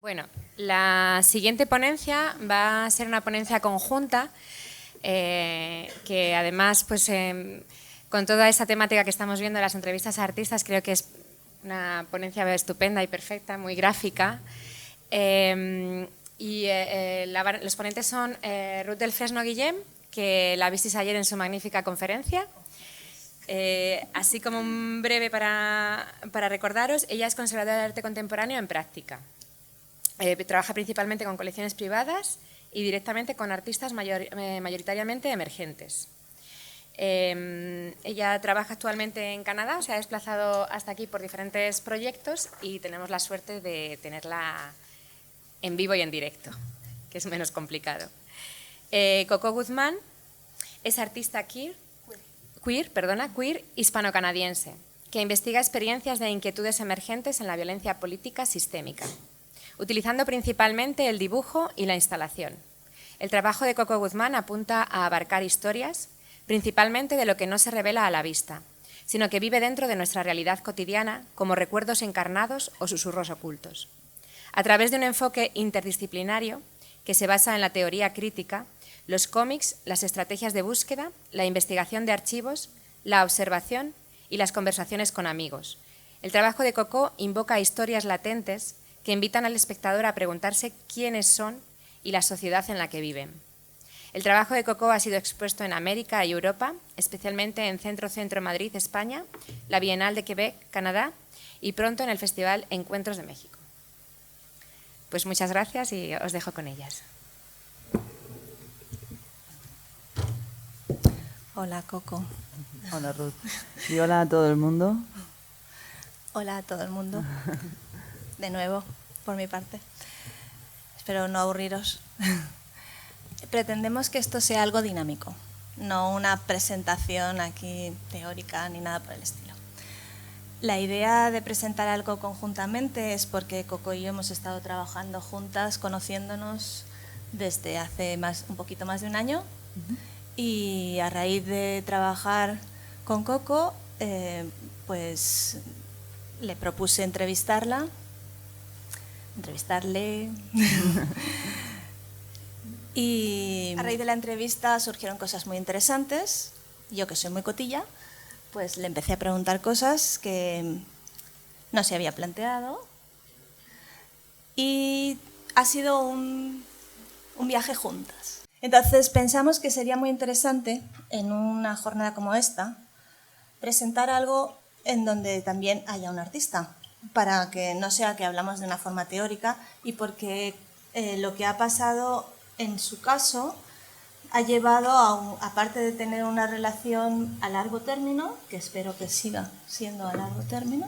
Bueno, la siguiente ponencia va a ser una ponencia conjunta que además, pues, con toda esta temática que estamos viendo de las entrevistas a artistas, creo que es una ponencia estupenda y perfecta, muy gráfica. Los ponentes son Ruth del Fresno Guillem, que la visteis ayer en su magnífica conferencia. Así como un breve para recordaros, ella es conservadora de arte contemporáneo en práctica. Trabaja principalmente con colecciones privadas y directamente con artistas mayoritariamente emergentes. Ella trabaja actualmente en Canadá, se ha desplazado hasta aquí por diferentes proyectos y tenemos la suerte de tenerla en vivo y en directo, que es menos complicado. Coco Guzmán es artista queer hispano-canadiense, que investiga experiencias de inquietudes emergentes en la violencia política sistémica, utilizando principalmente el dibujo y la instalación. El trabajo de Coco Guzmán apunta a abarcar historias, principalmente de lo que no se revela a la vista, sino que vive dentro de nuestra realidad cotidiana como recuerdos encarnados o susurros ocultos. A través de un enfoque interdisciplinario que se basa en la teoría crítica, los cómics, las estrategias de búsqueda, la investigación de archivos, la observación y las conversaciones con amigos. El trabajo de Coco invoca historias latentes que invitan al espectador a preguntarse quiénes son y la sociedad en la que viven. El trabajo de Coco ha sido expuesto en América y Europa, especialmente en Centro Madrid, España, la Bienal de Quebec, Canadá, y pronto en el Festival Encuentros de México. Pues muchas gracias y os dejo con ellas. Hola, Coco. Hola, Ruth. Y hola a todo el mundo. Hola a todo el mundo. De nuevo, por mi parte. Espero no aburriros. Pretendemos que esto sea algo dinámico, no una presentación aquí teórica ni nada por el estilo. La idea de presentar algo conjuntamente es porque Coco y yo hemos estado trabajando juntas, conociéndonos desde hace un poquito más de un año. Y a raíz de trabajar con Coco, pues le propuse entrevistarle. Y a raíz de la entrevista surgieron cosas muy interesantes. Yo, que soy muy cotilla, pues le empecé a preguntar cosas que no se había planteado. Y ha sido un viaje juntas. Entonces pensamos que sería muy interesante en una jornada como esta presentar algo en donde también haya un artista, para que no sea que hablamos de una forma teórica y porque lo que ha pasado en su caso ha llevado, aparte de tener una relación a largo término, que espero que siga siendo a largo término,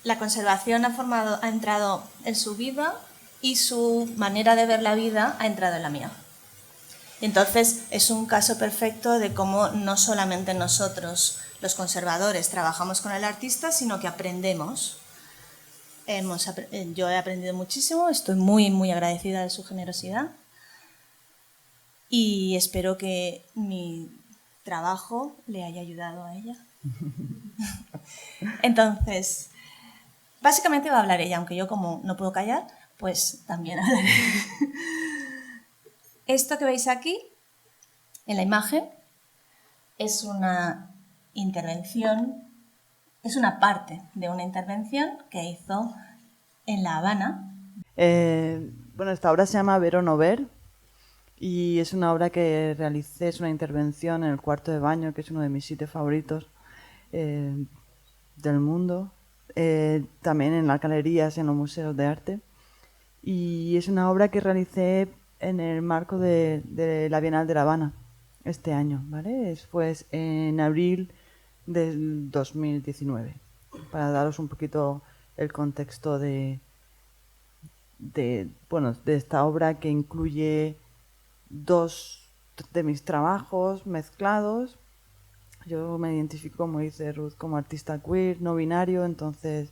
la conservación ha entrado en su vida y su manera de ver la vida ha entrado en la mía. Entonces es un caso perfecto de cómo no solamente nosotros, los conservadores, trabajamos con el artista, sino que aprendemos. Yo he aprendido muchísimo, estoy muy, muy agradecida de su generosidad y espero que mi trabajo le haya ayudado a ella. Entonces, básicamente va a hablar ella, aunque yo como no puedo callar, pues también hablaré. Esto que veis aquí, en la imagen, es una intervención, es una parte de una intervención que hizo en La Habana. Bueno, esta obra se llama Ver o no ver y es una obra que realicé, es una intervención en el cuarto de baño, que es uno de mis sitios favoritos del mundo, también en las galerías, en los museos de arte, y es una obra que realicé en el marco de la Bienal de La Habana este año, ¿vale? Fue en abril del 2019, para daros un poquito el contexto de esta obra, que incluye dos de mis trabajos mezclados. Yo me identifico, como dice Ruth, como artista queer, no binario, entonces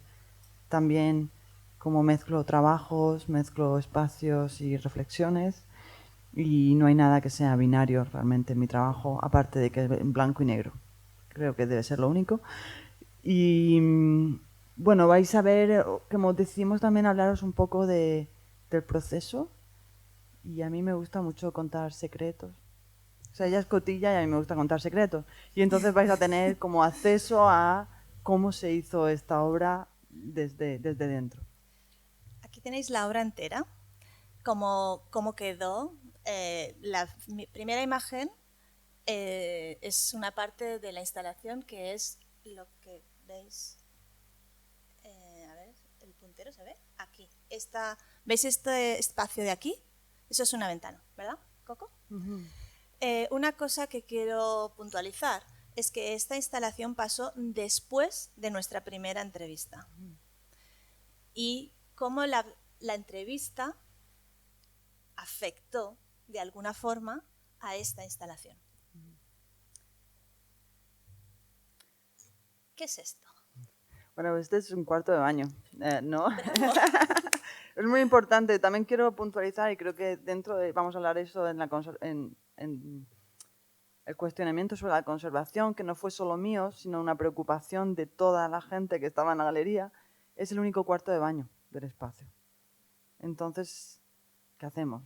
también como mezclo trabajos, mezclo espacios y reflexiones, y no hay nada que sea binario realmente en mi trabajo, aparte de que es en blanco y negro. Creo que debe ser lo único. Y Bueno, vais a ver, como decimos también, hablaros un poco del proceso. Y a mí me gusta mucho contar secretos. O sea, ella es cotilla y a mí me gusta contar secretos. Y entonces vais a tener como acceso a cómo se hizo esta obra desde dentro. Aquí tenéis la obra entera, cómo quedó. Mi primera imagen es una parte de la instalación que es lo que veis. A ver, el puntero se ve aquí. ¿Veis este espacio de aquí? Eso es una ventana, ¿verdad, Coco? Una cosa que quiero puntualizar es que esta instalación pasó después de nuestra primera entrevista. Y cómo la entrevista afectó de alguna forma a esta instalación. ¿Qué es esto? Bueno, este es un cuarto de baño, ¿no? Es muy importante. También quiero puntualizar, y creo que vamos a hablar de eso en el cuestionamiento sobre la conservación, que no fue solo mío, sino una preocupación de toda la gente que estaba en la galería. Es el único cuarto de baño del espacio. Entonces, ¿qué hacemos?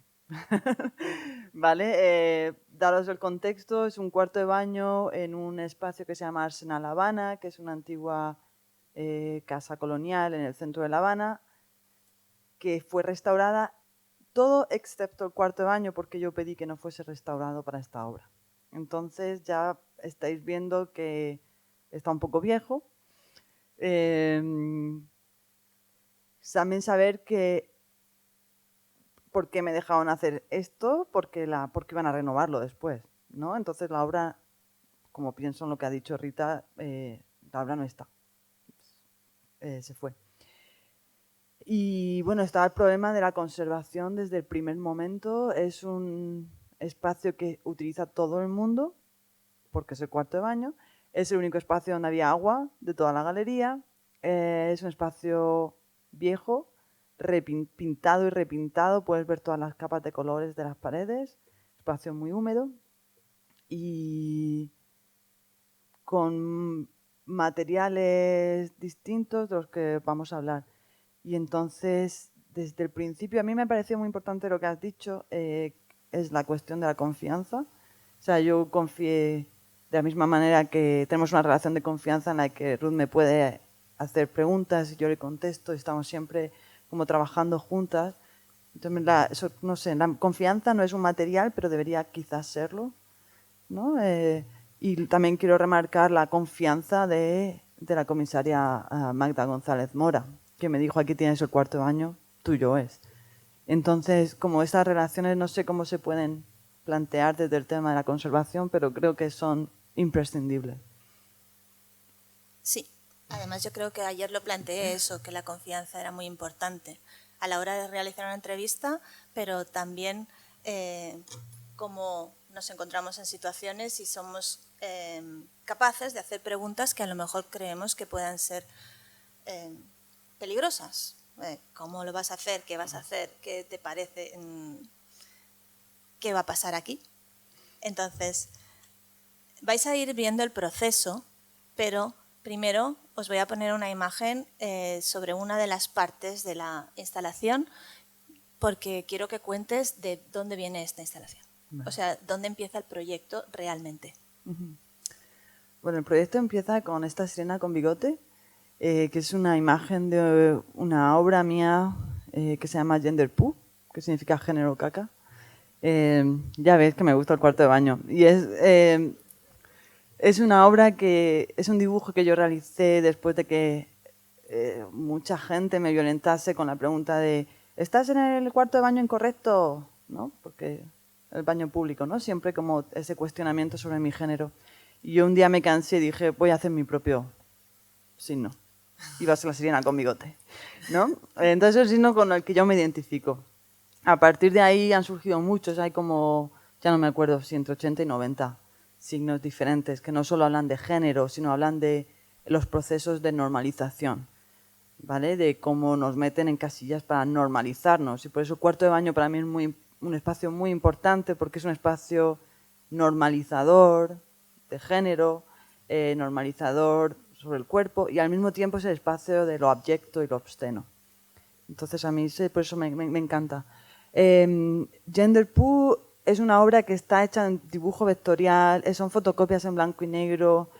¿Vale? Daros el contexto, es un cuarto de baño en un espacio que se llama Arsenal Habana, que es una antigua casa colonial en el centro de La Habana, que fue restaurada todo excepto el cuarto de baño, porque yo pedí que no fuese restaurado para esta obra. Entonces ya estáis viendo que está un poco viejo. También saber que por qué me dejaron hacer esto, porque iban a renovarlo después, ¿no? Entonces la obra, como pienso en lo que ha dicho Rita, la obra no está. Se fue. Y bueno, estaba el problema de la conservación desde el primer momento. Es un espacio que utiliza todo el mundo, porque es el cuarto de baño. Es el único espacio donde había agua de toda la galería. Es un espacio viejo, pintado y repintado. Puedes ver todas las capas de colores de las paredes. Espacio muy húmedo. Y con materiales distintos de los que vamos a hablar. Y entonces, desde el principio, a mí me pareció muy importante lo que has dicho, es la cuestión de la confianza. O sea, yo confié de la misma manera que tenemos una relación de confianza en la que Ruth me puede hacer preguntas y yo le contesto, y estamos siempre como trabajando juntas. Entonces, no sé, la confianza no es un material, pero debería quizás serlo, ¿no? Y también quiero remarcar la confianza de la comisaria Magda González Mora, que me dijo: aquí tienes el cuarto de baño, tuyo es. Entonces, como estas relaciones no sé cómo se pueden plantear desde el tema de la conservación, pero creo que son imprescindibles. Sí, además yo creo que ayer lo planteé eso, que la confianza era muy importante a la hora de realizar una entrevista, pero también cómo nos encontramos en situaciones y somos capaces de hacer preguntas que a lo mejor creemos que puedan ser peligrosas. ¿Cómo lo vas a hacer? ¿Qué vas a hacer? ¿Qué te parece? ¿Qué va a pasar aquí? Entonces, vais a ir viendo el proceso, pero primero os voy a poner una imagen sobre una de las partes de la instalación, porque quiero que cuentes de dónde viene esta instalación. Vale. O sea, dónde empieza el proyecto realmente. Bueno, el proyecto empieza con esta sirena con bigote, que es una imagen de una obra mía que se llama Gender Poo, que significa género caca. Ya ves que me gusta el cuarto de baño. Y es una obra que es un dibujo que yo realicé después de que mucha gente me violentase con la pregunta de: ¿estás en el cuarto de baño incorrecto? ¿No? Porque el baño público, ¿no? Siempre como ese cuestionamiento sobre mi género. Y yo un día me cansé y dije: voy a hacer mi propio signo. Iba a ser la sirena con bigote, ¿no? Entonces es el signo con el que yo me identifico. A partir de ahí han surgido muchos, hay como, ya no me acuerdo si entre 80 y 90 signos diferentes, que no solo hablan de género, sino hablan de los procesos de normalización, ¿vale? De cómo nos meten en casillas para normalizarnos. Y por eso el cuarto de baño para mí es un espacio muy importante, porque es un espacio normalizador de género, normalizador sobre el cuerpo, y al mismo tiempo es el espacio de lo abyecto y lo obsceno. Entonces a mí por eso me encanta. Gender Poo es una obra que está hecha en dibujo vectorial, son fotocopias en blanco y negro.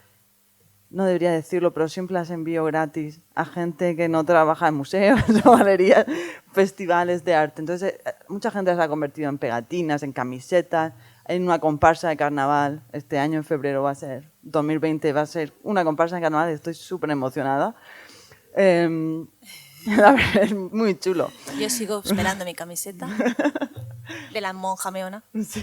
No debería decirlo, pero siempre las envío gratis a gente que no trabaja en museos o galerías, festivales de arte. Entonces, mucha gente las ha convertido en pegatinas, en camisetas, en una comparsa de carnaval. Este año, en febrero, 2020, va a ser una comparsa de carnaval. Estoy súper emocionada. La verdad, es muy chulo. Yo sigo esperando mi camiseta de la monja meona. Sí.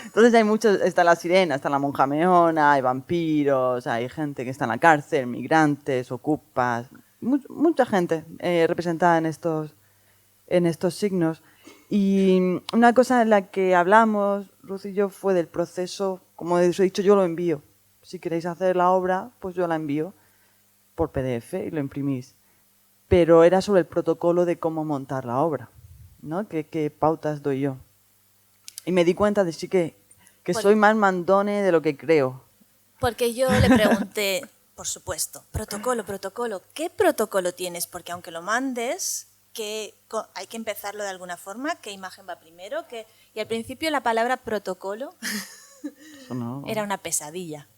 Entonces hay muchos, está la sirena, está la monja meona, hay vampiros, hay gente que está en la cárcel, migrantes, ocupas, mucha gente representada en estos signos. Y una cosa en la que hablamos, Ruth y yo, fue del proceso, como os he dicho, yo lo envío. Si queréis hacer la obra, pues yo la envío por PDF y lo imprimís. Pero era sobre el protocolo de cómo montar la obra, ¿no? ¿Qué pautas doy yo? Y me di cuenta de sí que soy más mandone de lo que creo. Porque yo le pregunté, por supuesto, protocolo, ¿qué protocolo tienes? Porque aunque lo mandes, hay que empezarlo de alguna forma, ¿qué imagen va primero? Y al principio la palabra protocolo era una pesadilla,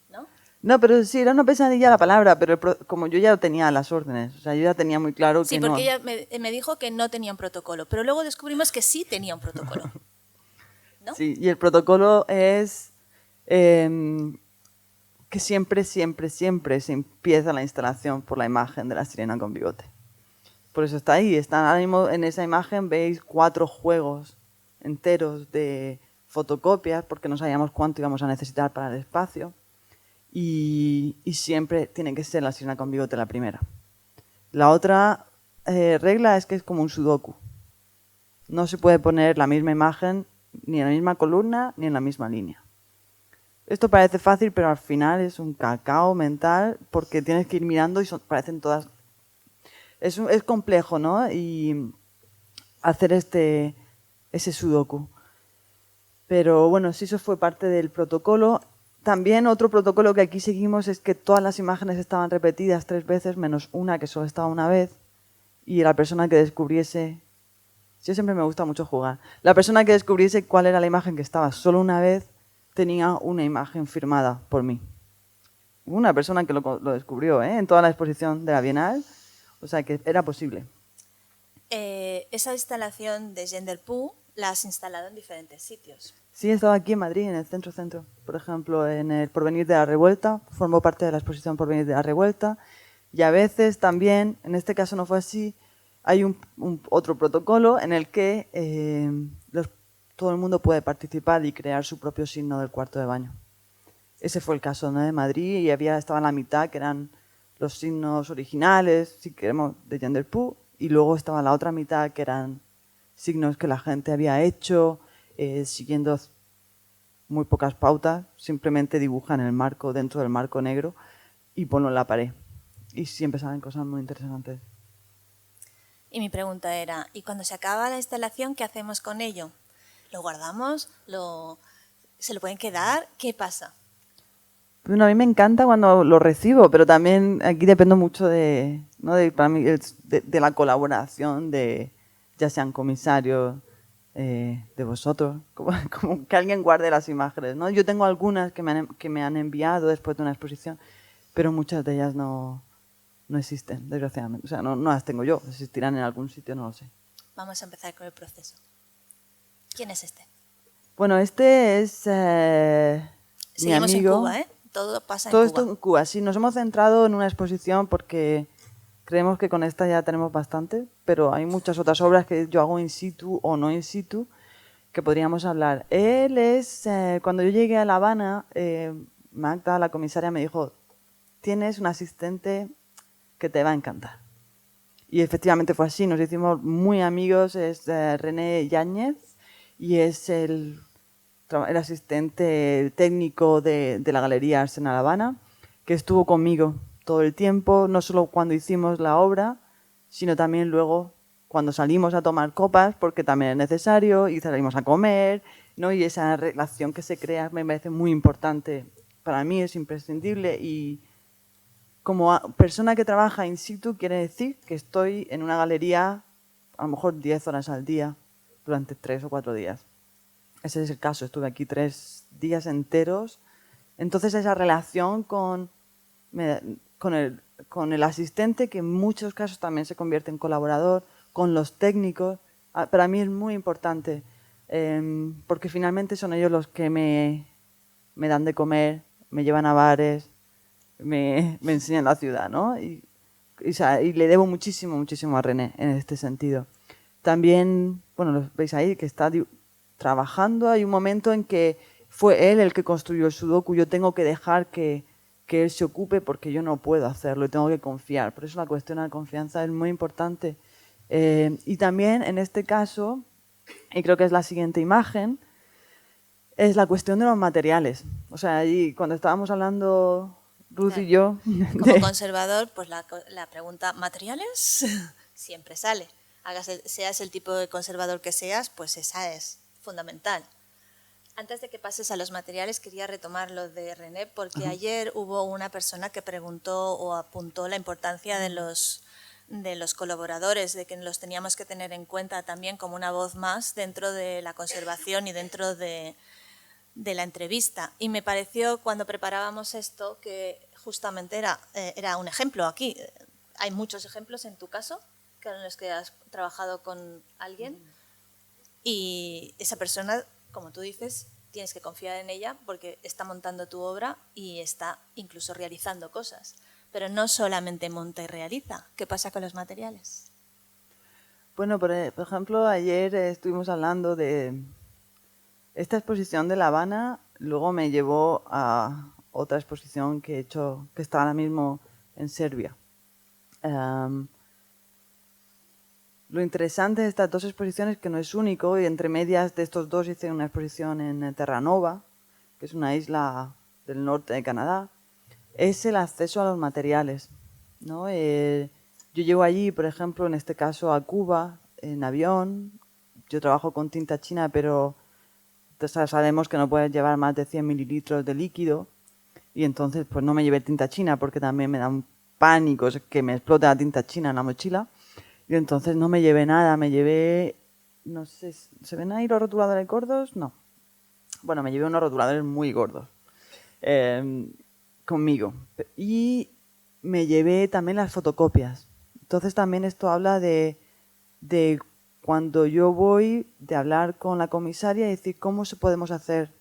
¿no? No, pero sí, era una pesadilla la palabra, pero como yo ya tenía las órdenes, o sea, yo ya tenía muy claro que no. Sí, porque ella me dijo que no tenía un protocolo, pero luego descubrimos que sí tenía un protocolo, ¿no? Sí, y el protocolo es que siempre se empieza la instalación por la imagen de la sirena con bigote. Por eso está ahí, ahora mismo en esa imagen veis 4 juegos enteros de fotocopias, porque no sabíamos cuánto íbamos a necesitar para el espacio. Y siempre tiene que ser la sirena con bigote la primera. La otra regla es que es como un sudoku. No se puede poner la misma imagen ni en la misma columna ni en la misma línea. Esto parece fácil, pero al final es un cacao mental porque tienes que ir mirando y parecen todas... Es complejo, ¿no? Y hacer ese sudoku. Pero bueno, sí, eso fue parte del protocolo. También otro protocolo que aquí seguimos es que todas las imágenes estaban repetidas 3 veces, menos una que solo estaba una vez, y la persona que descubriese... Yo siempre me gusta mucho jugar. La persona que descubriese cuál era la imagen que estaba solo una vez, tenía una imagen firmada por mí. Una persona que lo descubrió, en toda la exposición de la Bienal, o sea que era posible. Esa instalación de Gender Poo la has instalado en diferentes sitios. Sí, he estado aquí en Madrid, en el centro. Por ejemplo, en el Porvenir de la Revuelta, formó parte de la exposición Porvenir de la Revuelta. Y a veces también, en este caso no fue así, hay otro protocolo en el que todo el mundo puede participar y crear su propio signo del cuarto de baño. Ese fue el caso, ¿no?, de Madrid, y estaba en la mitad, que eran los signos originales, si queremos, de Gender Poo, y luego estaba la otra mitad, que eran signos que la gente había hecho, siguiendo muy pocas pautas, simplemente dibujan el marco dentro del marco negro y ponlo en la pared. Y siempre salen cosas muy interesantes. Y mi pregunta era, ¿y cuando se acaba la instalación, qué hacemos con ello? ¿Lo guardamos? ¿Se lo pueden quedar? ¿Qué pasa? Bueno, a mí me encanta cuando lo recibo, pero también aquí dependo mucho de la colaboración de ya sean comisarios, de vosotros, como que alguien guarde las imágenes, ¿no? Yo tengo algunas que me han enviado después de una exposición, pero muchas de ellas no existen, desgraciadamente. O sea, no las tengo yo, existirán en algún sitio, no lo sé. Vamos a empezar con el proceso. ¿Quién es este? Bueno, este es mi Seguimos amigo. En Cuba, ¿eh? Todo pasa Todo en Cuba. esto en Cuba, sí. Nos hemos centrado en una exposición porque creemos que con esta ya tenemos bastante, pero hay muchas otras obras que yo hago in situ o no in situ que podríamos hablar. Él es, cuando yo llegué a La Habana, Magda, la comisaria, me dijo, tienes un asistente que te va a encantar. Y efectivamente fue así, nos hicimos muy amigos, es René Yáñez y es el asistente técnico de la Galería Arsenal Habana, que estuvo conmigo todo el tiempo, no solo cuando hicimos la obra, sino también luego cuando salimos a tomar copas, porque también es necesario, y salimos a comer, ¿no? Y esa relación que se crea me parece muy importante. Para mí es imprescindible y como persona que trabaja in situ quiere decir que estoy en una galería a lo mejor 10 horas al día durante 3 o 4 días. Ese es el caso, estuve aquí 3 días enteros. Entonces esa relación con el asistente, que en muchos casos también se convierte en colaborador, con los técnicos, para mí es muy importante, porque finalmente son ellos los que me dan de comer, me llevan a bares, me enseñan la ciudad, ¿no? Y le debo muchísimo, muchísimo a René en este sentido. También, bueno, lo veis ahí, que está trabajando. Hay un momento en que fue él el que construyó el sudoku. Yo tengo que dejar que él se ocupe porque yo no puedo hacerlo y tengo que confiar. Por eso la cuestión de la confianza es muy importante. Y también, en este caso, y creo que es la siguiente imagen, es la cuestión de los materiales. O sea, allí cuando estábamos hablando Ruth y yo... Como conservador, pues la pregunta ¿materiales? Siempre sale. Seas el tipo de conservador que seas, pues esa es fundamental. Antes de que pases a los materiales, quería retomar lo de René, porque ayer hubo una persona que preguntó o apuntó la importancia de los colaboradores, de que los teníamos que tener en cuenta también como una voz más dentro de la conservación y dentro de la entrevista. Y me pareció, cuando preparábamos esto, que justamente era un ejemplo aquí. Hay muchos ejemplos en tu caso, en los que has trabajado con alguien, y esa persona, como tú dices, tienes que confiar en ella porque está montando tu obra y está incluso realizando cosas. Pero no solamente monta y realiza. ¿Qué pasa con los materiales? Bueno, por ejemplo, ayer estuvimos hablando de esta exposición de La Habana, luego me llevó a otra exposición que he hecho, que está ahora mismo en Serbia. Lo interesante de estas dos exposiciones es que no es único, y entre medias de estos dos hice una exposición en Terranova, que es una isla del norte de Canadá, es el acceso a los materiales, ¿no? Yo llego allí, por ejemplo, en este caso a Cuba, en avión. Yo trabajo con tinta china, pero sabemos que no puedes llevar más de 100 mililitros de líquido, y entonces pues no me llevé tinta china porque también me da un pánico que me explote la tinta china en la mochila. Y entonces no me llevé nada, me llevé, no sé, ¿se ven ahí los rotuladores gordos? No. Bueno, me llevé unos rotuladores muy gordos conmigo. Y me llevé también las fotocopias. Entonces también esto habla de cuando yo voy, de hablar con la comisaria y decir, ¿cómo podemos hacer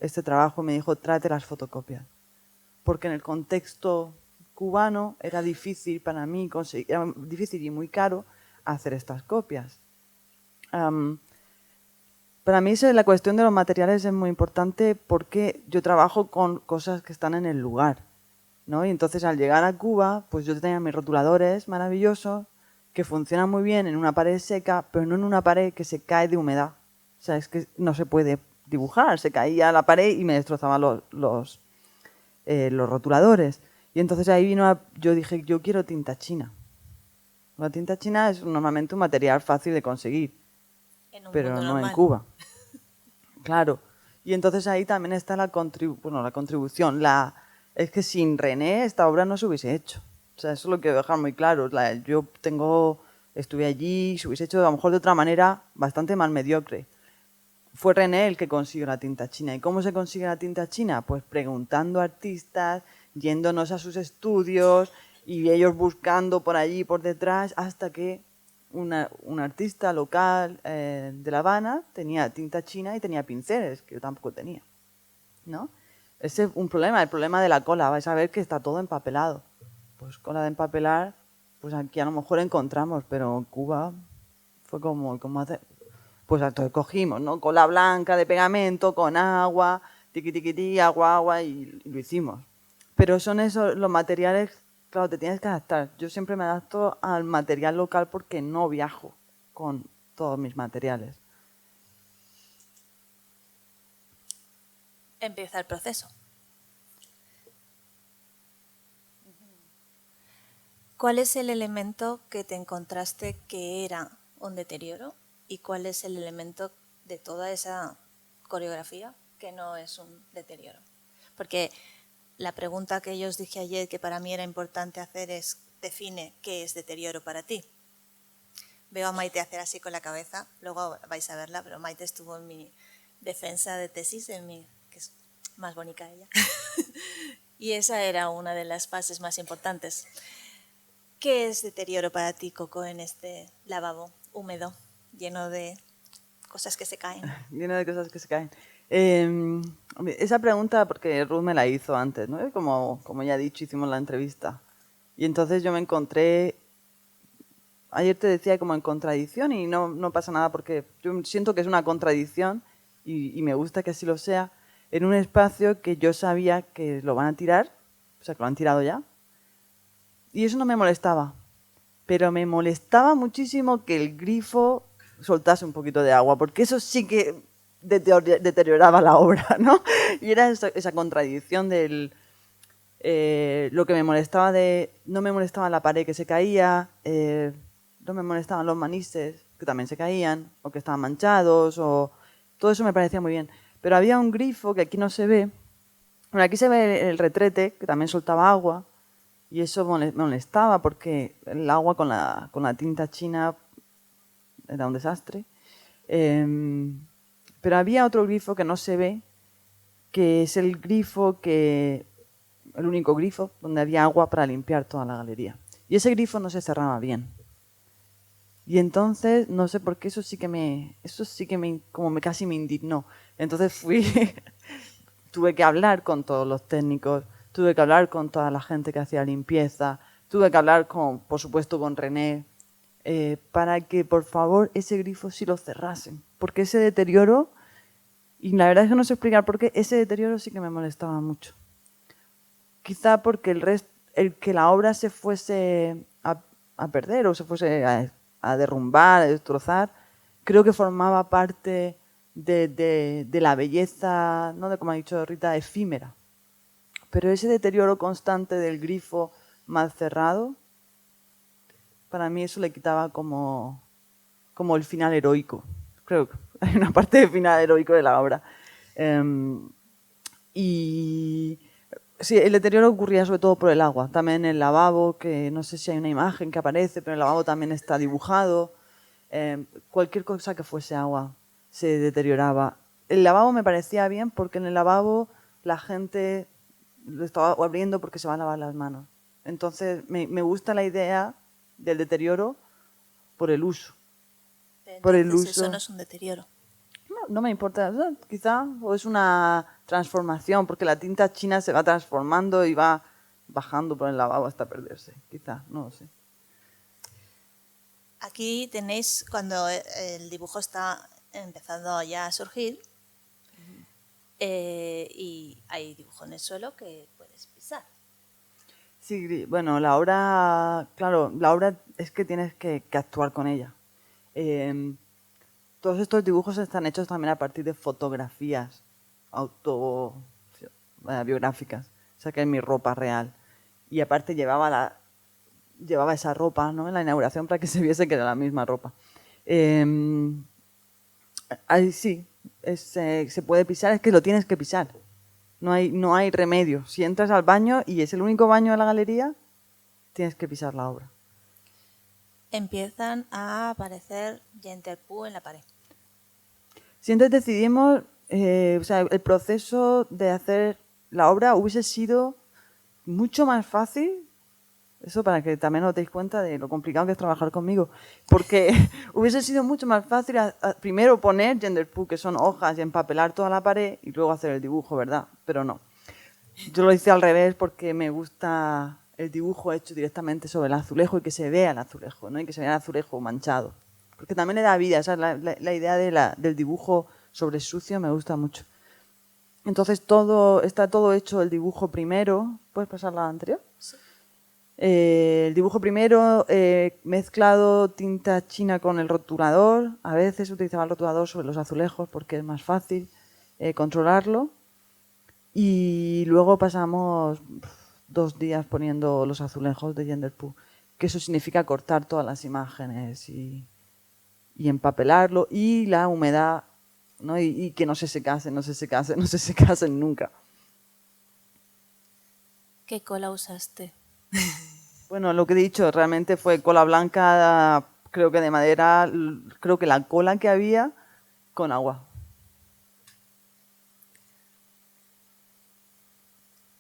este trabajo? Me dijo, tráete las fotocopias. Porque en el contexto cubano era difícil para mí conseguir, era difícil y muy caro hacer estas copias. Para mí la cuestión de los materiales es muy importante porque yo trabajo con cosas que están en el lugar, ¿no? Y entonces al llegar a Cuba, pues yo tenía mis rotuladores maravillosos que funcionan muy bien en una pared seca, pero no en una pared que se cae de humedad. O sea, es que no se puede dibujar, se caía la pared y me destrozaba los rotuladores. Y entonces ahí yo dije, yo quiero tinta china. La tinta china es normalmente un material fácil de conseguir, pero no normal. En Cuba. Claro. Y entonces ahí también está la contribución. Es que sin René esta obra no se hubiese hecho. O sea, eso lo quiero dejar muy claro. Estuve allí, se hubiese hecho a lo mejor de otra manera bastante más mediocre. Fue René el que consiguió la tinta china. ¿Y cómo se consigue la tinta china? Pues preguntando a artistas, yéndonos a sus estudios y ellos buscando por allí, por detrás, hasta que un artista local de La Habana tenía tinta china y tenía pinceles, que yo tampoco tenía, ¿no? Ese es un problema, el problema de la cola. Vais a ver que está todo empapelado. Pues cola de empapelar, pues aquí a lo mejor encontramos, pero en Cuba fue como hacer... Pues entonces cogimos, ¿no? Cola blanca de pegamento, con agua, tiqui, agua, y lo hicimos. Pero son esos los materiales, claro, te tienes que adaptar. Yo siempre me adapto al material local porque no viajo con todos mis materiales. Empieza el proceso. ¿Cuál es el elemento que te encontraste que era un deterioro? ¿Y cuál es el elemento de toda esa coreografía que no es un deterioro? Porque la pregunta que yo os dije ayer que para mí era importante hacer es, define qué es deterioro para ti. Veo a Maite hacer así con la cabeza, luego vais a verla, pero Maite estuvo en mi defensa de tesis, que es más bonita ella. Y esa era una de las fases más importantes. ¿Qué es deterioro para ti, Coco, en este lavabo húmedo, lleno de cosas que se caen? Lleno de cosas que se caen. Esa pregunta, porque Ruth me la hizo antes, ¿no? Como ya he dicho, hicimos la entrevista. Y entonces yo me encontré, ayer te decía como en contradicción y no pasa nada porque yo siento que es una contradicción y me gusta que así lo sea, en un espacio que yo sabía que lo van a tirar, o sea, que lo han tirado ya. Y eso no me molestaba, pero me molestaba muchísimo que el grifo soltase un poquito de agua, porque eso sí que deterioraba la obra, ¿no? Y era esa contradicción del... lo que me molestaba no me molestaba la pared que se caía, no me molestaban los manises que también se caían, o que estaban manchados, o todo eso me parecía muy bien. Pero había un grifo que aquí no se ve, bueno, aquí se ve el retrete, que también soltaba agua, y eso me molestaba porque el agua con la tinta china era un desastre. Pero había otro grifo que no se ve, que es el único grifo donde había agua para limpiar toda la galería. Y ese grifo no se cerraba bien. Y entonces, no sé por qué, eso sí que casi me indignó. Entonces tuve que hablar con todos los técnicos, tuve que hablar con toda la gente que hacía limpieza, tuve que hablar por supuesto, con René, para que, por favor, ese grifo sí lo cerrasen. Porque ese deterioro, y la verdad es que no sé explicar por qué, ese deterioro sí que me molestaba mucho. Quizá porque el que la obra se fuese a perder o se fuese a derrumbar, a destrozar, creo que formaba parte de la belleza, no de como ha dicho Rita, efímera. Pero ese deterioro constante del grifo mal cerrado, para mí eso le quitaba como el final heroico. Creo que hay una parte de final heroico de la obra. Y sí, el deterioro ocurría sobre todo por el agua. También en el lavabo, que no sé si hay una imagen que aparece, pero el lavabo también está dibujado. Cualquier cosa que fuese agua se deterioraba. El lavabo me parecía bien porque en el lavabo la gente lo estaba abriendo porque se va a lavar las manos. Entonces me gusta la idea del deterioro por el uso. Por el uso. Eso no es un deterioro. No me importa, quizá, o es una transformación, porque la tinta china se va transformando y va bajando por el lavabo hasta perderse, quizá, no lo sé. Aquí tenéis, cuando el dibujo está empezando ya a surgir, y hay dibujo en el suelo que puedes pisar. Sí, bueno, la obra es que tienes que actuar con ella. Todos estos dibujos están hechos también a partir de fotografías autobiográficas. Saqué mi ropa real. Y aparte llevaba esa ropa, ¿no?, en la inauguración para que se viese que era la misma ropa. Ahí sí, se puede pisar, es que lo tienes que pisar. No hay remedio. Si entras al baño y es el único baño de la galería, tienes que pisar la obra. Empiezan a aparecer Genterpú en la pared. Si entonces decidimos, el proceso de hacer la obra hubiese sido mucho más fácil, eso para que también os deis cuenta de lo complicado que es trabajar conmigo, porque hubiese sido mucho más fácil primero poner Genterpú, que son hojas, y empapelar toda la pared y luego hacer el dibujo, ¿verdad? Pero no. Yo lo hice al revés porque me gusta el dibujo hecho directamente sobre el azulejo y que se vea el azulejo, ¿no? Y que se vea el azulejo manchado. Porque también le da vida, la idea del dibujo sobre sucio me gusta mucho. Entonces está todo hecho el dibujo primero. ¿Puedes pasar la anterior? Sí. El dibujo primero, mezclado tinta china con el rotulador. A veces utilizaba el rotulador sobre los azulejos porque es más fácil controlarlo. Y luego pasamos 2 días poniendo los azulejos de Genterpú, que eso significa cortar todas las imágenes y empapelarlo, y la humedad, ¿no? Y que no se secasen nunca. ¿Qué cola usaste? Bueno, lo que he dicho realmente fue cola blanca, creo que de madera, creo que la cola que había con agua.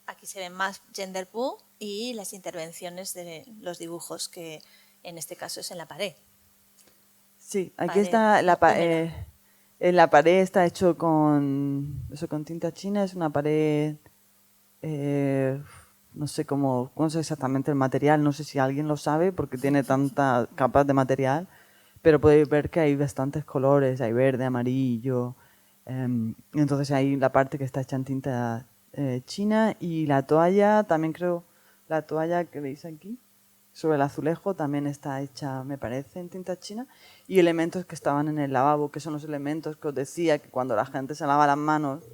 Aquí se ven más gender poo y las intervenciones de los dibujos, que en este caso es en la pared. Sí, aquí Pared está húmeda. en la pared está hecho con eso, con tinta china, es una pared no sé cómo, no sé exactamente el material, no sé si alguien lo sabe porque tiene tantas capas de material, pero podéis ver que hay bastantes colores, hay verde, amarillo, entonces hay la parte que está hecha en tinta china y la toalla, también creo, la toalla que veis aquí, sobre el azulejo, también está hecha, me parece, en tinta china, y elementos que estaban en el lavabo, que son los elementos que os decía que cuando la gente se lava las manos,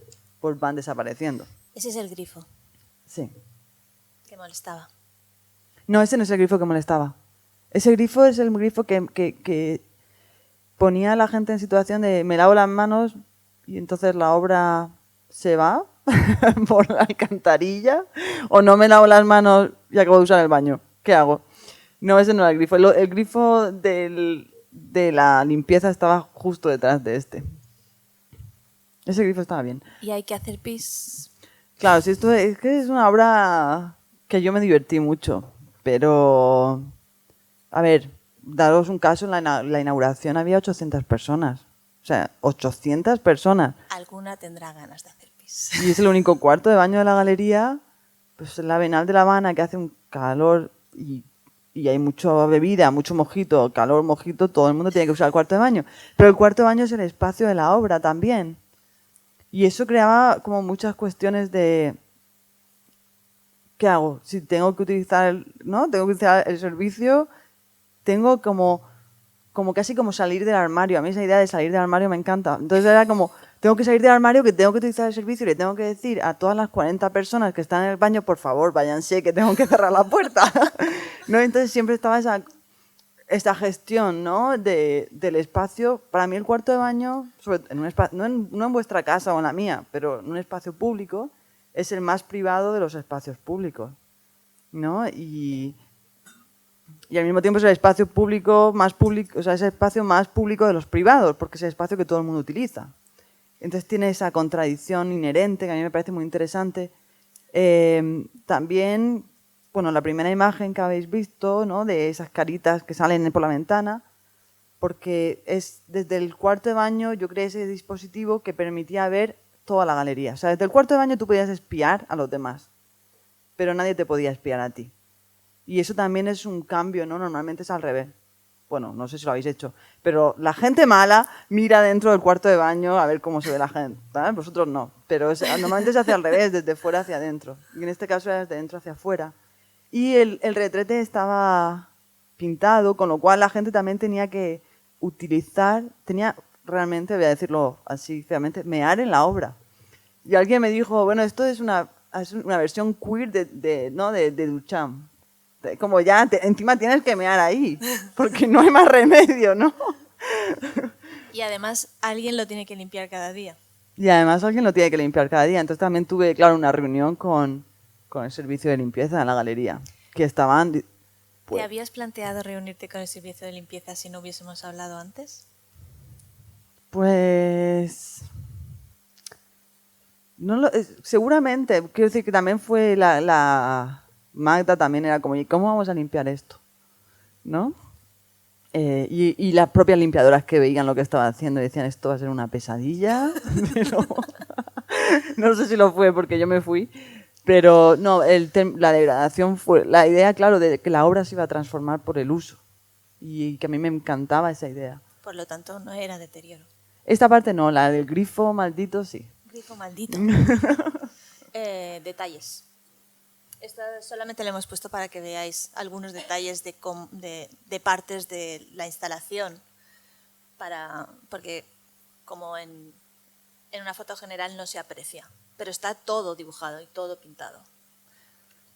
pues van desapareciendo. Ese es el grifo Sí. que molestaba. No, ese no es el grifo que molestaba. Ese grifo es el grifo que ponía a la gente en situación de me lavo las manos y entonces la obra se va por la alcantarilla o no me lavo las manos y acabo de usar el baño. ¿Qué hago? No, ese no era el grifo. El grifo de la limpieza estaba justo detrás de este. Ese grifo estaba bien. Y hay que hacer pis. Claro, si esto es que es una obra que yo me divertí mucho, pero a ver, daros un caso, en la inauguración había 800 personas. O sea, 800 personas. Alguna tendrá ganas de hacer pis. Y es el único cuarto de baño de la galería, pues en la Bienal de La Habana, que hace un calor y hay mucha bebida, mucho mojito, calor, mojito, todo el mundo tiene que usar el cuarto de baño. Pero el cuarto de baño es el espacio de la obra también. Y eso creaba como muchas cuestiones de ¿qué hago? Si tengo que utilizar ¿no? Tengo que utilizar el servicio, tengo como casi como salir del armario. A mí esa idea de salir del armario me encanta. Entonces era como, tengo que salir del armario, que tengo que utilizar el servicio y le tengo que decir a todas las 40 personas que están en el baño, por favor, váyanse, que tengo que cerrar la puerta. ¿No? Entonces siempre estaba esta gestión, ¿no? del espacio. Para mí el cuarto de baño, no en vuestra casa o en la mía, pero en un espacio público, es el más privado de los espacios públicos, ¿no? Y al mismo tiempo es el espacio público más público, o sea, es el espacio más público de los privados, porque es el espacio que todo el mundo utiliza. Entonces tiene esa contradicción inherente que a mí me parece muy interesante. También, bueno, la primera imagen que habéis visto, ¿no? De esas caritas que salen por la ventana, porque es desde el cuarto de baño yo creé ese dispositivo que permitía ver toda la galería. O sea, desde el cuarto de baño tú podías espiar a los demás, pero nadie te podía espiar a ti. Y eso también es un cambio, ¿no? Normalmente es al revés. Bueno, no sé si lo habéis hecho, pero la gente mala mira dentro del cuarto de baño a ver cómo se ve la gente, ¿vale? Vosotros no, pero normalmente se hace al revés, desde fuera hacia adentro. Y en este caso era desde dentro hacia afuera. Y el retrete estaba pintado, con lo cual la gente también tenía que tenía realmente, voy a decirlo así feamente, mear en la obra. Y alguien me dijo, bueno, esto es una versión queer de Duchamp. Como ya, encima tienes que mear ahí, porque no hay más remedio, ¿no? Y además alguien lo tiene que limpiar cada día. Y además alguien lo tiene que limpiar cada día. Entonces también tuve, claro, una reunión con el servicio de limpieza en la galería, que estaban... ¿Te habías planteado reunirte con el servicio de limpieza si no hubiésemos hablado antes? Pues... seguramente, quiero decir que también fue la Magda también era como, ¿y cómo vamos a limpiar esto? ¿No? Y las propias limpiadoras que veían lo que estaba haciendo y decían, esto va a ser una pesadilla. Pero, no sé si lo fue porque yo me fui. Pero no, la degradación fue la idea, claro, de que la obra se iba a transformar por el uso. Y que a mí me encantaba esa idea. Por lo tanto, no era deterioro. Esta parte no, la del grifo maldito sí. Grifo maldito. Detalles. Esto solamente lo hemos puesto para que veáis algunos detalles de partes de la instalación, porque como en una foto general no se aprecia, pero está todo dibujado y todo pintado.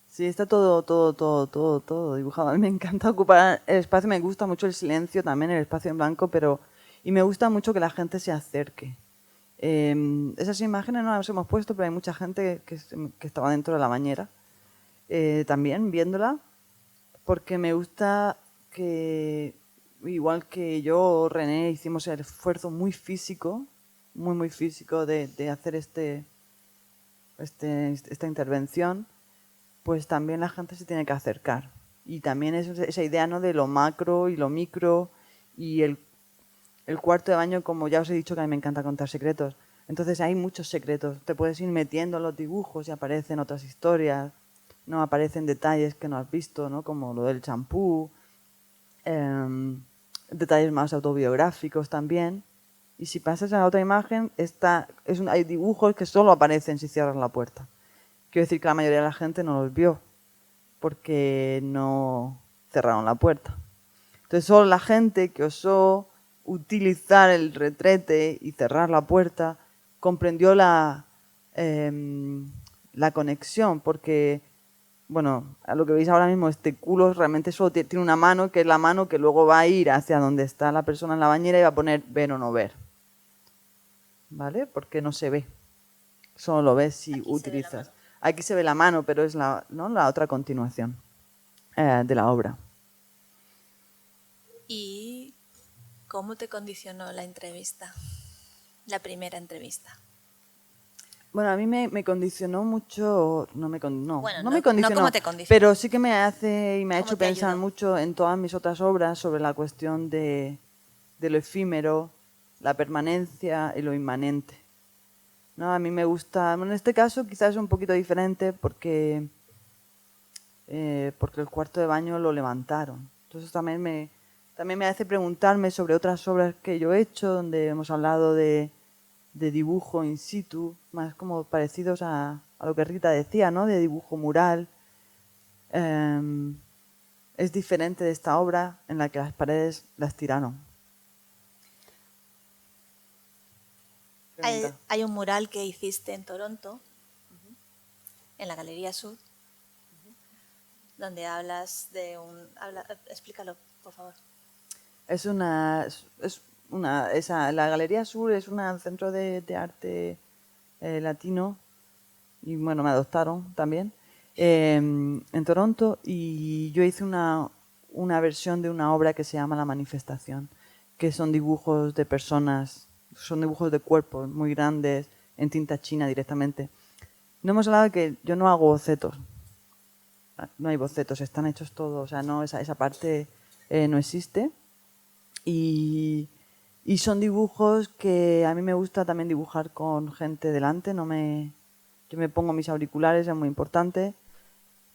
Sí, está todo dibujado. A mí me encanta ocupar el espacio, me gusta mucho el silencio también, el espacio en blanco, y me gusta mucho que la gente se acerque. Esas imágenes no las hemos puesto, pero hay mucha gente que estaba dentro de la bañera. también viéndola, porque me gusta que, igual que yo, René, hicimos el esfuerzo muy físico, muy físico de hacer esta intervención, pues también la gente se tiene que acercar. Y también es esa idea, ¿no?, de lo macro y lo micro, y el cuarto de baño, como ya os he dicho, que a mí me encanta contar secretos. Entonces hay muchos secretos. Te puedes ir metiendo en los dibujos y aparecen otras historias, no aparecen detalles que no has visto, ¿no?, como lo del champú, detalles más autobiográficos también. Y si pasas a la otra imagen, hay dibujos que solo aparecen si cierras la puerta. Quiero decir que la mayoría de la gente no los vio porque no cerraron la puerta. Entonces solo la gente que osó utilizar el retrete y cerrar la puerta comprendió la conexión, porque, bueno, a lo que veis ahora mismo, este culo realmente solo tiene una mano, que es la mano que luego va a ir hacia donde está la persona en la bañera y va a poner ver o no ver. ¿Vale? Porque no se ve. Solo lo ves si utilizas. Aquí se ve la mano, pero es la otra continuación de la obra. ¿Y cómo te condicionó la entrevista? La primera entrevista. Bueno, a mí me condicionó mucho, no me condicionó, No cómo te condicionó, pero sí que me hace y me ha hecho pensar ayudó mucho en todas mis otras obras sobre la cuestión de lo efímero, la permanencia y lo inmanente. ¿No? A mí me gusta, en este caso quizás es un poquito diferente porque el cuarto de baño lo levantaron. Entonces también me hace preguntarme sobre otras obras que yo he hecho, donde hemos hablado de dibujo in situ, más como parecidos a lo que Rita decía, ¿no?, de dibujo mural. Es diferente de esta obra en la que las paredes las tiraron. Hay un mural que hiciste en Toronto, en la Galería Sur, donde hablas de explícalo, por favor. La Galería Sur es un centro de arte latino, y bueno, me adoptaron también, en Toronto, y yo hice una versión de una obra que se llama La Manifestación, que son dibujos de personas, son dibujos de cuerpos muy grandes, en tinta china directamente. No hemos hablado de que yo no hago bocetos. No hay bocetos, están hechos todos, o sea, no, esa parte no existe. Y son dibujos que a mí me gusta también dibujar con gente delante. Yo me pongo mis auriculares, es muy importante,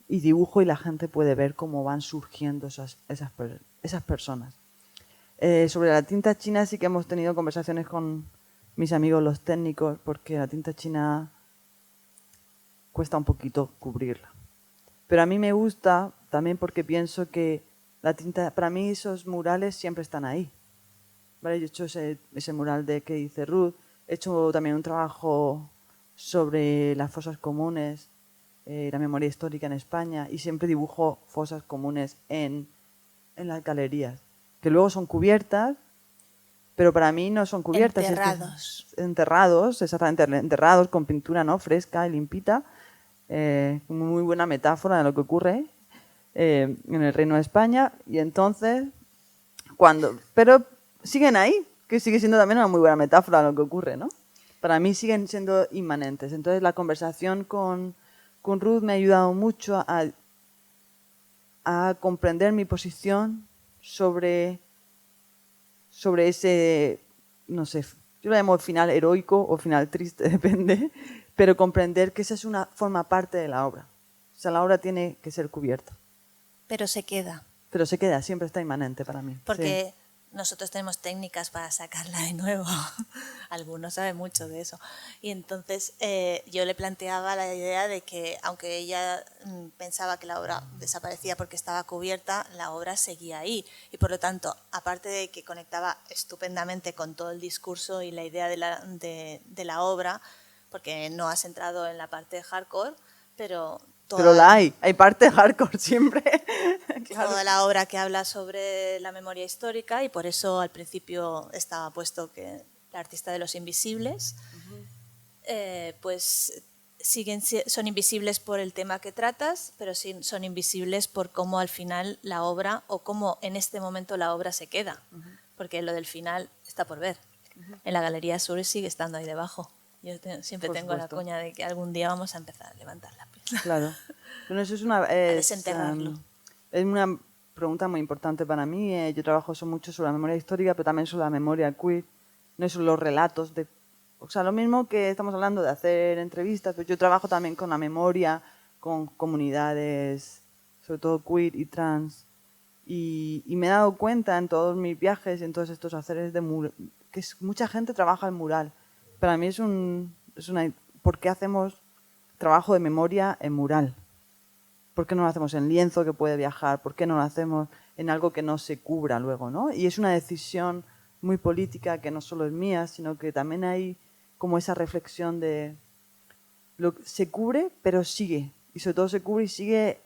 y dibujo, y la gente puede ver cómo van surgiendo esas personas. Sobre la tinta china sí que hemos tenido conversaciones con mis amigos los técnicos, porque la tinta china cuesta un poquito cubrirla. Pero a mí me gusta también porque pienso que la tinta, para mí esos murales siempre están ahí. ¿Vale? Yo he hecho ese mural que dice Ruth, he hecho también un trabajo sobre las fosas comunes, la memoria histórica en España, y siempre dibujo fosas comunes en las galerías, que luego son cubiertas, pero para mí no son cubiertas. Enterrados, exactamente, enterrados con pintura, ¿no?, fresca y limpita. Muy buena metáfora de lo que ocurre en el Reino de España. Y entonces, pero siguen ahí, que sigue siendo también una muy buena metáfora de lo que ocurre, ¿no? Para mí siguen siendo inmanentes. Entonces la conversación con Ruth me ha ayudado mucho a comprender mi posición sobre ese, no sé, yo lo llamo final heroico o final triste, depende, pero comprender que esa forma parte de la obra. O sea, la obra tiene que ser cubierta. Pero se queda. Pero se queda, siempre está inmanente para mí. Porque nosotros tenemos técnicas para sacarla de nuevo. Algunos saben mucho de eso. Y entonces yo le planteaba la idea de que, aunque ella pensaba que la obra desaparecía porque estaba cubierta, la obra seguía ahí. Y por lo tanto, aparte de que conectaba estupendamente con todo el discurso y la idea de la obra, porque no has entrado en la parte de hardcore, pero la hay parte hardcore siempre. Claro. Toda la obra que habla sobre la memoria histórica, y por eso al principio estaba puesto que la artista de los invisibles, pues son invisibles por el tema que tratas, pero sí son invisibles por cómo al final la obra o cómo en este momento la obra se queda, porque lo del final está por ver. En la Galería Sur sigue estando ahí debajo. Yo siempre Por tengo supuesto. la coña de que algún día vamos a empezar a levantarla. Claro. Bueno, eso A desenterrarlo. es una pregunta muy importante para mí. Yo trabajo mucho sobre la memoria histórica, pero también sobre la memoria queer. No es solo los relatos de... O sea, lo mismo que estamos hablando de hacer entrevistas, pero yo trabajo también con la memoria, con comunidades, sobre todo queer y trans. Y me he dado cuenta en todos mis viajes y en todos estos haceres que mucha gente trabaja el mural. Para mí es una... ¿Por qué hacemos trabajo de memoria en mural? ¿Por qué no lo hacemos en lienzo que puede viajar? ¿Por qué no lo hacemos en algo que no se cubra luego, ¿no? Y es una decisión muy política que no solo es mía, sino que también hay como esa reflexión de se cubre, pero sigue. Y sobre todo se cubre y sigue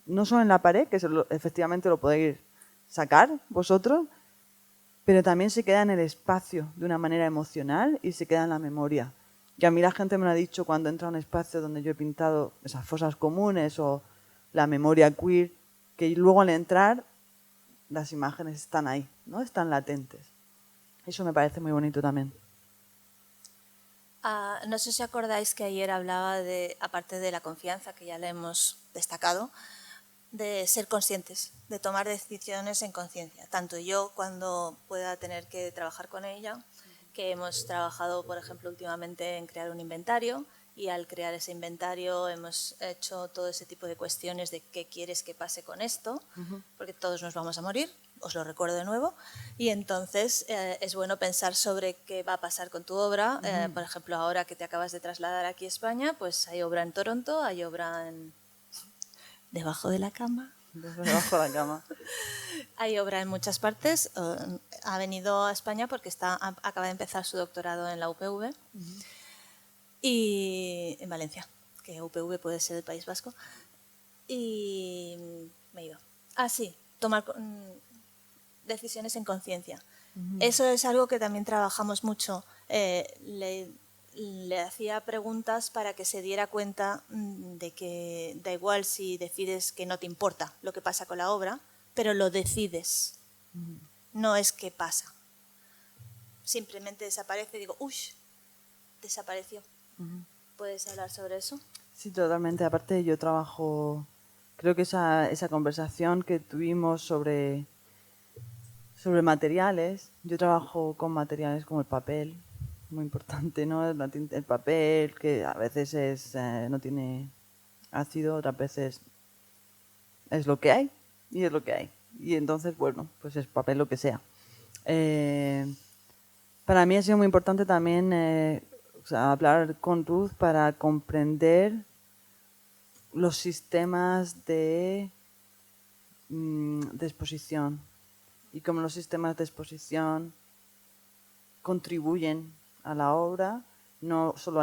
no solo en la pared, que efectivamente lo podéis sacar vosotros, pero también se queda en el espacio de una manera emocional y se queda en la memoria. Y a mí la gente me lo ha dicho cuando entra a un espacio donde yo he pintado esas fosas comunes o la memoria queer, que luego al entrar las imágenes están ahí, ¿no? Están latentes. Eso me parece muy bonito también. No sé si acordáis que ayer hablaba de, aparte de la confianza, que ya le hemos destacado, de ser conscientes, de tomar decisiones en conciencia. Tanto yo cuando pueda tener que trabajar con ella, que hemos trabajado, por ejemplo, últimamente en crear un inventario, y al crear ese inventario hemos hecho todo ese tipo de cuestiones de qué quieres que pase con esto, porque todos nos vamos a morir, os lo recuerdo de nuevo, y entonces es bueno pensar sobre qué va a pasar con tu obra. Por ejemplo, ahora que te acabas de trasladar aquí a España, pues hay obra en Toronto, hay obra debajo de la cama. Debajo de la cama. Hay obra en muchas partes. Ha venido a España porque acaba de empezar su doctorado en la UPV. Y en Valencia, que UPV puede ser del País Vasco. Y me he ido. Sí, tomar decisiones en conciencia. Eso es algo que también trabajamos mucho. Le hacía preguntas para que se diera cuenta de que da igual si decides que no te importa lo que pasa con la obra, pero lo decides. No es que pasa. Simplemente desaparece y digo, ¡uy! Desapareció. ¿Puedes hablar sobre eso? Sí, totalmente. Aparte yo trabajo, creo que esa conversación que tuvimos sobre materiales, yo trabajo con materiales como el papel, muy importante, ¿no? El papel, que a veces no tiene ácido, otras veces es lo que hay, y es lo que hay. Y entonces, bueno, pues es papel lo que sea. Para mí ha sido muy importante también hablar con Ruth para comprender los sistemas de exposición y cómo los sistemas de exposición contribuyen a la obra, no solo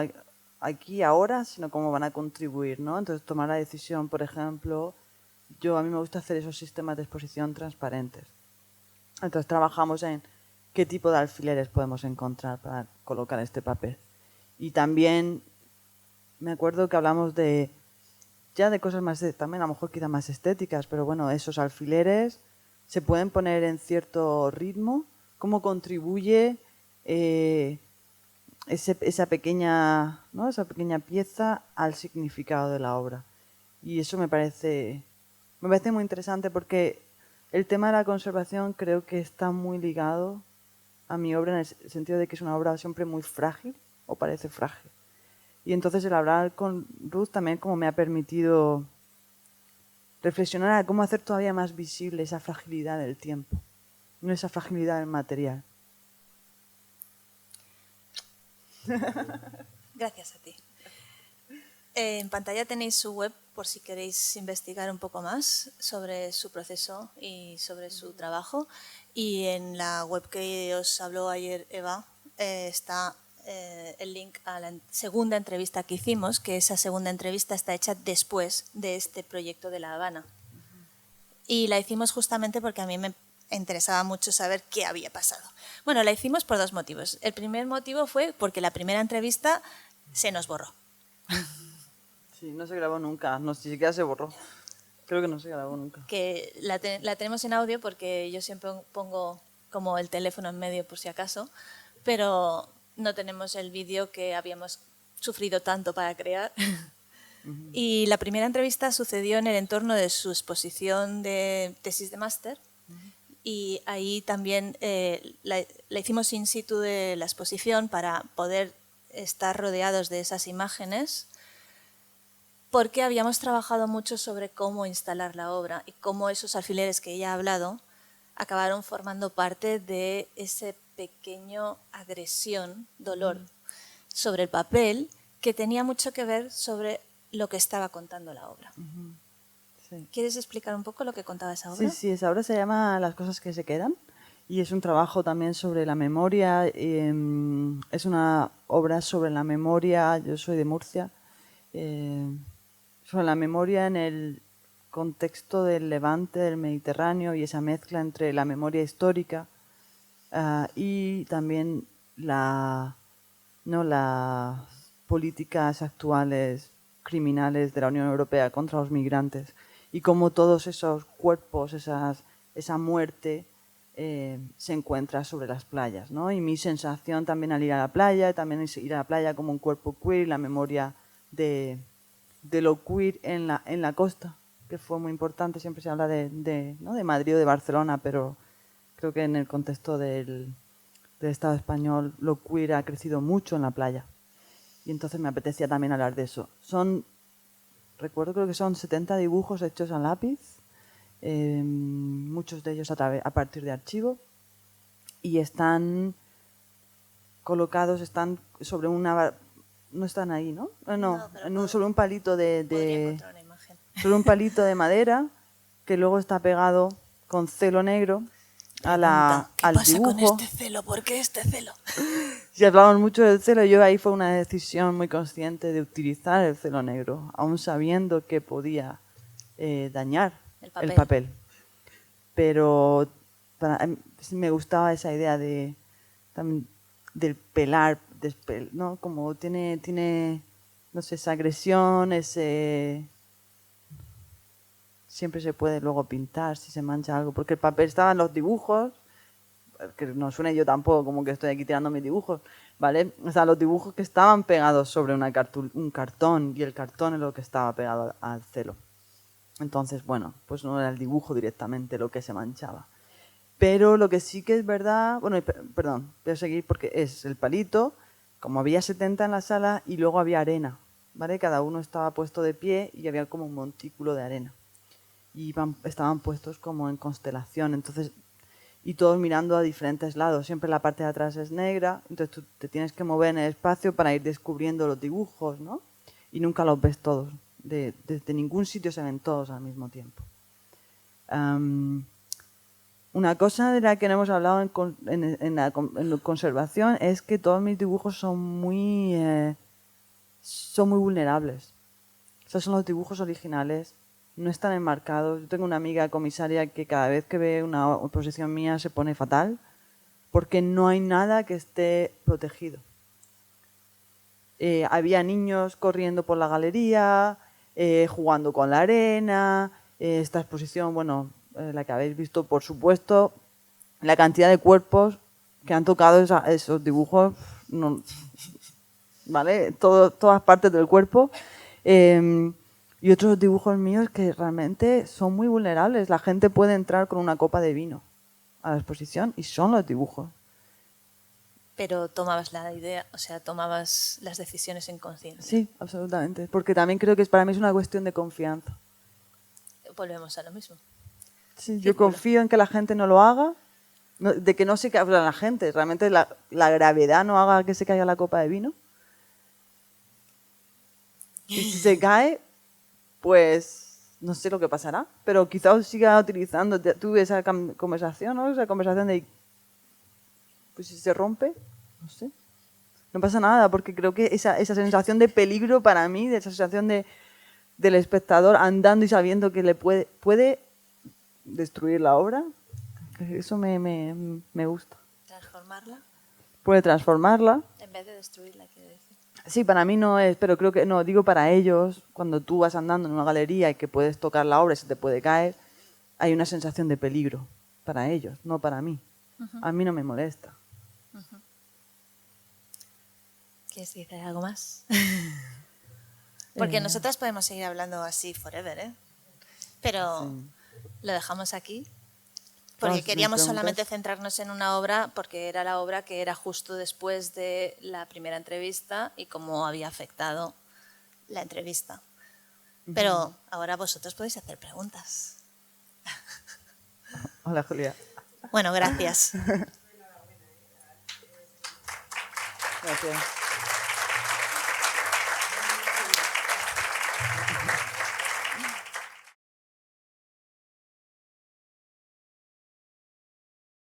aquí ahora, sino cómo van a contribuir, ¿no? Entonces tomar la decisión, por ejemplo, a mí me gusta hacer esos sistemas de exposición transparentes. Entonces trabajamos en qué tipo de alfileres podemos encontrar para colocar este papel. Y también me acuerdo que hablamos de cosas más, también a lo mejor quizá más estéticas, pero bueno, esos alfileres se pueden poner en cierto ritmo, cómo contribuye esa pequeña pieza al significado de la obra. Y eso me parece muy interesante porque el tema de la conservación creo que está muy ligado a mi obra en el sentido de que es una obra siempre muy frágil, o parece frágil. Y entonces el hablar con Ruth también como me ha permitido reflexionar a cómo hacer todavía más visible esa fragilidad del tiempo, no esa fragilidad del material. Gracias a ti. En pantalla tenéis su web por si queréis investigar un poco más sobre su proceso y sobre su trabajo. Y en la web que os habló ayer Eva está el link a la segunda entrevista que hicimos, que esa segunda entrevista está hecha después de este proyecto de La Habana. Y la hicimos justamente porque a mí me interesaba mucho saber qué había pasado. Bueno, la hicimos por dos motivos. El primer motivo fue porque la primera entrevista se nos borró. Sí, no se grabó nunca, no, ni siquiera se borró. Creo que no se grabó nunca. Que la tenemos en audio porque yo siempre pongo como el teléfono en medio por si acaso, pero no tenemos el vídeo que habíamos sufrido tanto para crear. Y la primera entrevista sucedió en el entorno de su exposición de tesis de máster y ahí también la hicimos in situ de la exposición para poder estar rodeados de esas imágenes, porque habíamos trabajado mucho sobre cómo instalar la obra y cómo esos alfileres que ella ha hablado acabaron formando parte de ese pequeño agresión, dolor sobre el papel que tenía mucho que ver sobre lo que estaba contando la obra. Sí. ¿Quieres explicar un poco lo que contaba esa obra? Sí, esa obra se llama Las cosas que se quedan y es un trabajo también sobre la memoria. Es una obra sobre la memoria, yo soy de Murcia, sobre la memoria en el contexto del Levante, del Mediterráneo y esa mezcla entre la memoria histórica y también las políticas actuales criminales de la Unión Europea contra los migrantes y cómo todos esos cuerpos, esa muerte se encuentra sobre las playas, ¿no? Y mi sensación también al ir a la playa, también es ir a la playa como un cuerpo queer, la memoria de lo queer en la costa, que fue muy importante. Siempre se habla ¿no? de Madrid o de Barcelona, pero creo que en el contexto del Estado español lo queer ha crecido mucho en la playa. Y entonces me apetecía también hablar de eso. Recuerdo creo que son 70 dibujos hechos a lápiz, muchos de ellos a partir de archivo, y están colocados, están sobre una... No están ahí, ¿no? Sobre un palito encontrar una imagen. sobre un palito de madera que luego está pegado con celo negro ¿Qué al pasa dibujo. con este celo? ¿Por qué este celo? Si hablamos mucho del celo, yo ahí fue una decisión muy consciente de utilizar el celo negro, aún sabiendo que podía dañar el papel. Pero me gustaba esa idea del pelar, ¿no? Como tiene, no sé, esa agresión, siempre se puede luego pintar si se mancha algo, porque el papel estaba en los dibujos, que no suene yo tampoco como que estoy aquí tirando mis dibujos, ¿vale? O sea, los dibujos que estaban pegados sobre un cartón, y el cartón es lo que estaba pegado al celo. Entonces, bueno, pues no era el dibujo directamente lo que se manchaba. Pero lo que sí que es verdad, bueno, perdón, voy a seguir porque es el palito, como había 70 en la sala y luego había arena, ¿vale? Cada uno estaba puesto de pie y había como un montículo de arena. Y estaban puestos como en constelación, entonces, y todos mirando a diferentes lados. Siempre la parte de atrás es negra, entonces tú te tienes que mover en el espacio para ir descubriendo los dibujos, ¿no? Y nunca los ves todos. Desde ningún sitio se ven todos al mismo tiempo. Una cosa de la que no hemos hablado en la conservación es que todos mis dibujos son muy vulnerables. Esos son los dibujos originales, no están enmarcados. Yo tengo una amiga comisaria que cada vez que ve una exposición mía se pone fatal porque no hay nada que esté protegido. Había niños corriendo por la galería, jugando con la arena. Esta exposición, bueno, la que habéis visto, por supuesto, la cantidad de cuerpos que han tocado esos dibujos, ¿vale? Todas partes del cuerpo. Y otros dibujos míos que realmente son muy vulnerables. La gente puede entrar con una copa de vino a la exposición y son los dibujos. Pero tomabas la idea, o sea, tomabas las decisiones en conciencia. Sí, absolutamente. Porque también creo que para mí es una cuestión de confianza. Volvemos a lo mismo. Sí, yo confío en que la gente no lo haga, de que no se caiga la gente. Realmente la gravedad no haga que se caiga la copa de vino. Y si se cae, pues no sé lo que pasará. Pero quizás siga utilizando. Tuve esa conversación, ¿no? Esa conversación de... Pues si se rompe, no sé. No pasa nada, porque creo que esa sensación de peligro para mí, de esa sensación del espectador andando y sabiendo que le puede destruir la obra, eso me gusta. Transformarla. Puede transformarla. En vez de destruirla, quiero decir. Sí, para mí no es, pero creo que, no, digo para ellos, cuando tú vas andando en una galería y que puedes tocar la obra y se te puede caer, hay una sensación de peligro para ellos, no para mí. A mí no me molesta. ¿Quieres decir algo más? Porque nosotras podemos seguir hablando así forever, ¿eh? Pero lo dejamos aquí. Porque Vamos, queríamos ¿preguntas? solamente centrarnos en una obra, porque era la obra que era justo después de la primera entrevista y cómo había afectado la entrevista. Pero ahora vosotros podéis hacer preguntas. Hola, Julia. Bueno, gracias. Gracias.